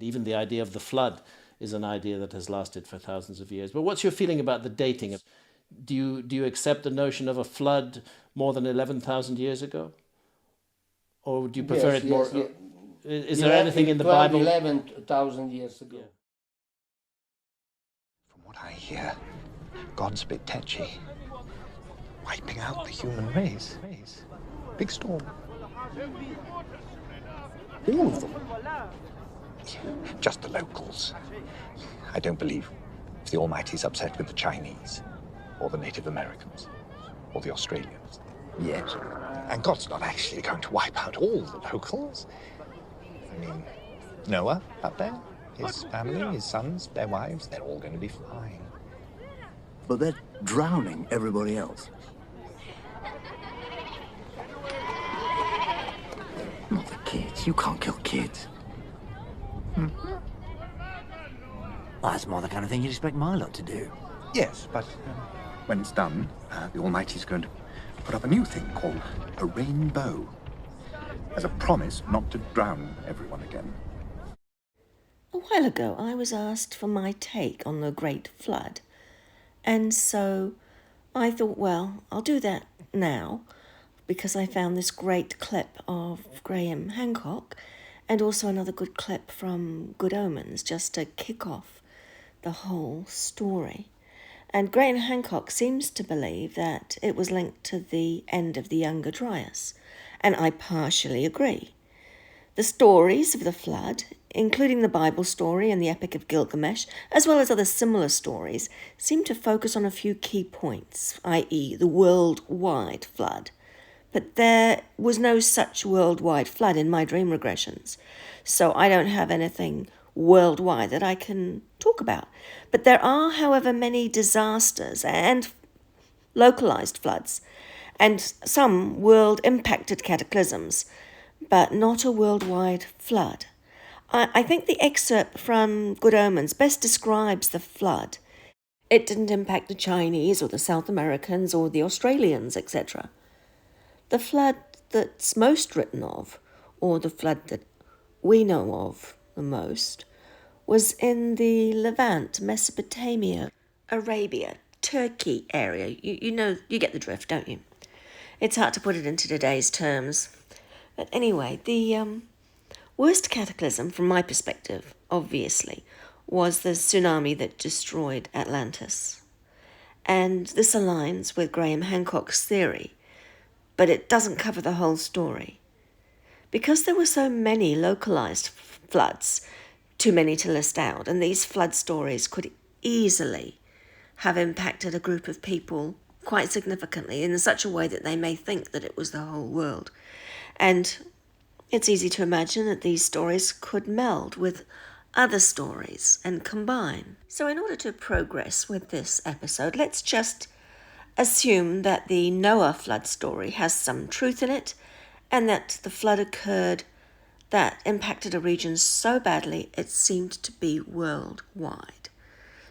Even the idea of the flood is an idea that has lasted for thousands of years. But what's your feeling about the dating? Do you accept the notion of a flood more than 11,000 years ago? Or do you prefer Yes, it more? yes, yes. Is there anything in the Bible? 11,000 years ago. Yeah. From what I hear, God's a bit tetchy. Wiping out the human race. Big storm. All of them. Just the locals. I don't believe if the Almighty's upset with the Chinese, or the Native Americans, or the Australians. Yes. And God's not actually going to wipe out all the locals. I mean, Noah up there, his family, his sons, their wives, they're all going to be fine. But they're drowning everybody else. Not the kids. You can't kill kids. That's more the kind of thing you'd expect my lot to do. Yes, but when it's done, the Almighty's going to put up a new thing called a rainbow, as a promise not to drown everyone again. A while ago, I was asked for my take on the Great Flood, and so I thought, well, I'll do that now, because I found this great clip of Graham Hancock, and also another good clip from Good Omens, just to kick off the whole story. And Graham Hancock seems to believe that it was linked to the end of the Younger Dryas, and I partially agree. The stories of the flood, including the Bible story and the Epic of Gilgamesh, as well as other similar stories, seem to focus on a few key points, i.e. the worldwide flood. But there was no such worldwide flood in my dream regressions, so I don't have anything worldwide that I can talk about. But there are, however, many disasters and localized floods, and some world-impacted cataclysms, but not a worldwide flood. I think the excerpt from Good Omens best describes the flood. It didn't impact the Chinese or the South Americans or the Australians, etc. The flood that's most written of, or the flood that we know of the most, was in the Levant, Mesopotamia, Arabia, Turkey area. You know, you get the drift, don't you? It's hard to put it into today's terms. But anyway, the worst cataclysm, from my perspective, obviously, was the tsunami that destroyed Atlantis. And this aligns with Graham Hancock's theory, but it doesn't cover the whole story. Because there were so many localized floods, too many to list out, and these flood stories could easily have impacted a group of people quite significantly in such a way that they may think that it was the whole world. And it's easy to imagine that these stories could meld with other stories and combine. So in order to progress with this episode, let's just assume that the Noah flood story has some truth in it, and that the flood occurred that impacted a region so badly it seemed to be worldwide.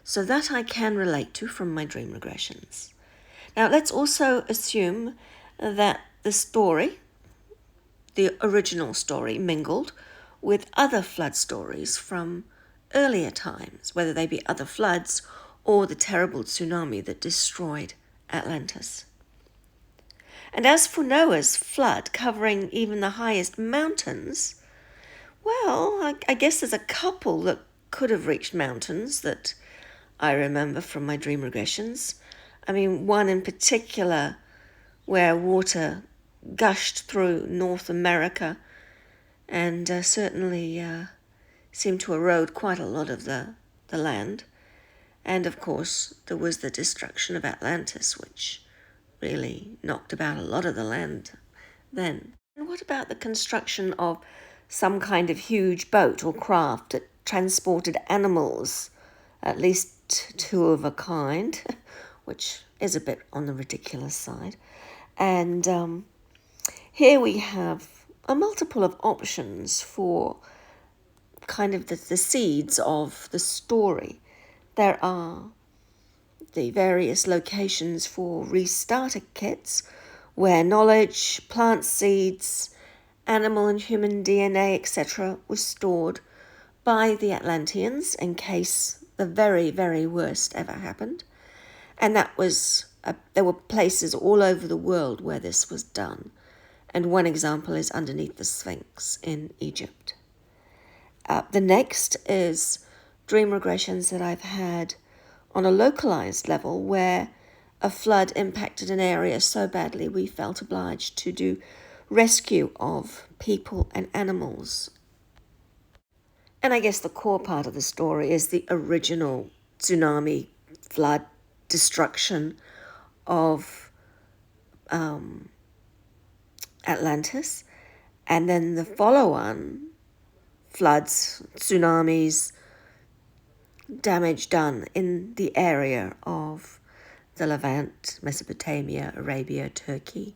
So that I can relate to from my dream regressions. Now let's also assume that the story, the original story, mingled with other flood stories from earlier times, whether they be other floods or the terrible tsunami that destroyed Atlantis. And as for Noah's flood covering even the highest mountains, well, I guess there's a couple that could have reached mountains that I remember from my dream regressions. I mean, one in particular where water gushed through North America and certainly seemed to erode quite a lot of the land. And of course, there was the destruction of Atlantis, which really knocked about a lot of the land then. And what about the construction of some kind of huge boat or craft that transported animals, at least two of a kind, which is a bit on the ridiculous side. And here we have a multiple of options for kind of the seeds of the story. There are the various locations for restarter kits where knowledge, plant seeds, animal and human DNA, etc. was stored by the Atlanteans in case the very, very worst ever happened. And that was, there were places all over the world where this was done. And one example is underneath the Sphinx in Egypt. The next is dream regressions that I've had on a localized level where a flood impacted an area so badly we felt obliged to do rescue of people and animals. And I guess the core part of the story is the original tsunami, flood, destruction of Atlantis, and then the follow-on floods, tsunamis, damage done in the area of the Levant, Mesopotamia, Arabia, Turkey,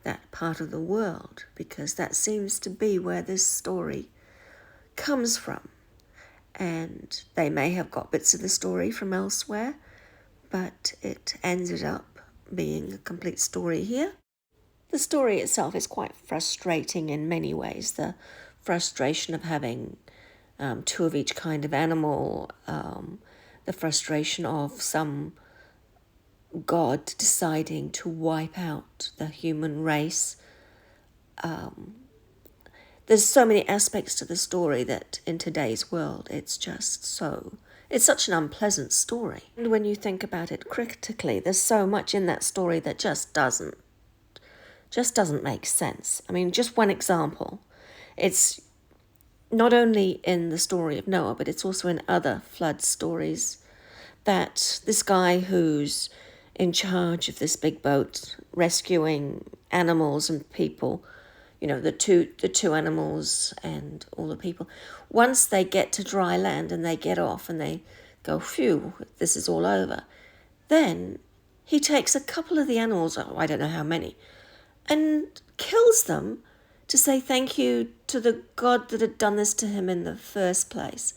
that part of the world, because that seems to be where this story comes from. And they may have got bits of the story from elsewhere, but it ended up being a complete story here. The story itself is quite frustrating in many ways. The frustration of having two of each kind of animal, the frustration of some God deciding to wipe out the human race. There's so many aspects to the story that in today's world it's such an unpleasant story. And when you think about it critically, there's so much in that story that just doesn't make sense. I mean, just one example. It's not only in the story of Noah, but it's also in other flood stories, that this guy who's in charge of this big boat rescuing animals and people, the two animals and all the people, once they get to dry land and they get off and they go, phew, this is all over, then he takes a couple of the animals, I don't know how many, and kills them to say thank you to the God that had done this to him in the first place.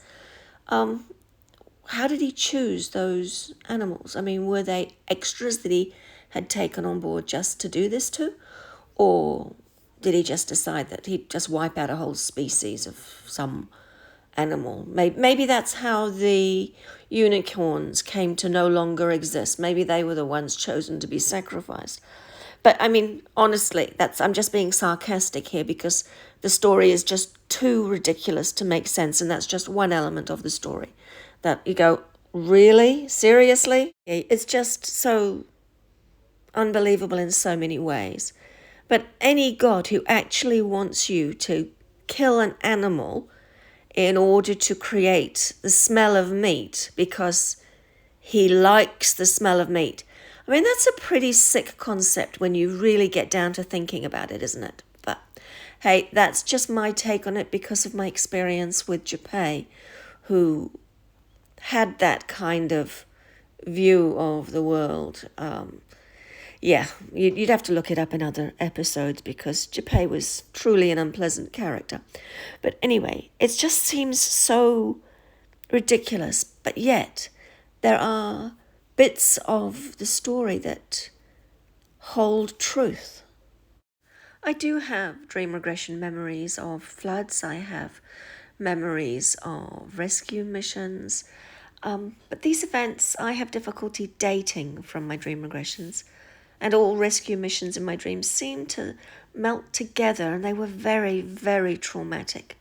How did he choose those animals? I mean, were they extras that he had taken on board just to do this to? Or did he just decide that he'd just wipe out a whole species of some animal? Maybe that's how the unicorns came to no longer exist. Maybe they were the ones chosen to be sacrificed. But I mean, honestly, I'm just being sarcastic here because the story is just too ridiculous to make sense, and that's just one element of the story. That you go, really? Seriously? It's just so unbelievable in so many ways. But any God who actually wants you to kill an animal in order to create the smell of meat because he likes the smell of meat, I mean, that's a pretty sick concept when you really get down to thinking about it, isn't it? But hey, that's just my take on it because of my experience with Japan, who had that kind of view of the world. You'd have to look it up in other episodes because Japan was truly an unpleasant character. But anyway, it just seems so ridiculous, but yet there are bits of the story that hold truth. I do have dream regression memories of floods. I have memories of rescue missions. But these events I have difficulty dating from my dream regressions. And all rescue missions in my dreams seemed to melt together, and they were very, very traumatic.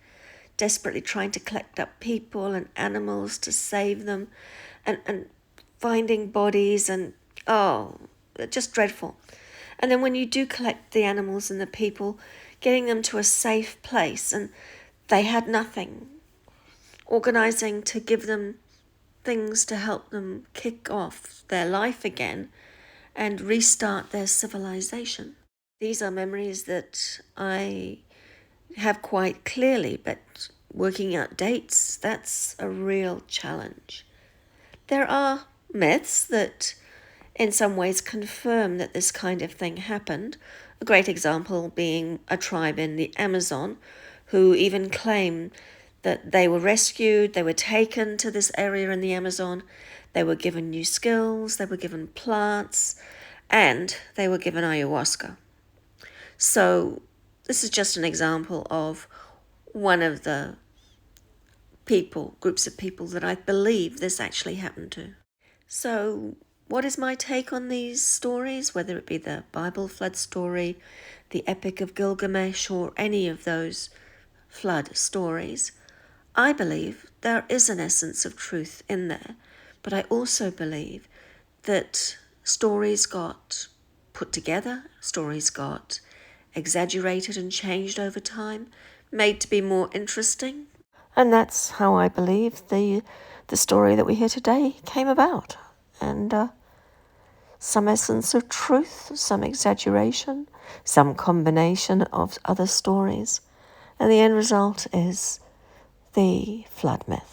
Desperately trying to collect up people and animals to save them, and finding bodies, and just dreadful. And then when you do collect the animals and the people, getting them to a safe place, and they had nothing. Organising to give them things to help them kick off their life again and restart their civilization. These are memories that I have quite clearly, but working out dates, that's a real challenge. There are myths that in some ways confirm that this kind of thing happened. A great example being a tribe in the Amazon who even claim that they were rescued, they were taken to this area in the Amazon, they were given new skills, they were given plants, and they were given ayahuasca. So this is just an example of one of the people, groups of people that I believe this actually happened to. So, what is my take on these stories, whether it be the Bible flood story, the Epic of Gilgamesh, or any of those flood stories? I believe there is an essence of truth in there, but I also believe that stories got put together, stories got exaggerated and changed over time, made to be more interesting. And that's how I believe the story that we hear today came about. And some essence of truth, some exaggeration, some combination of other stories. And the end result is the flood myth.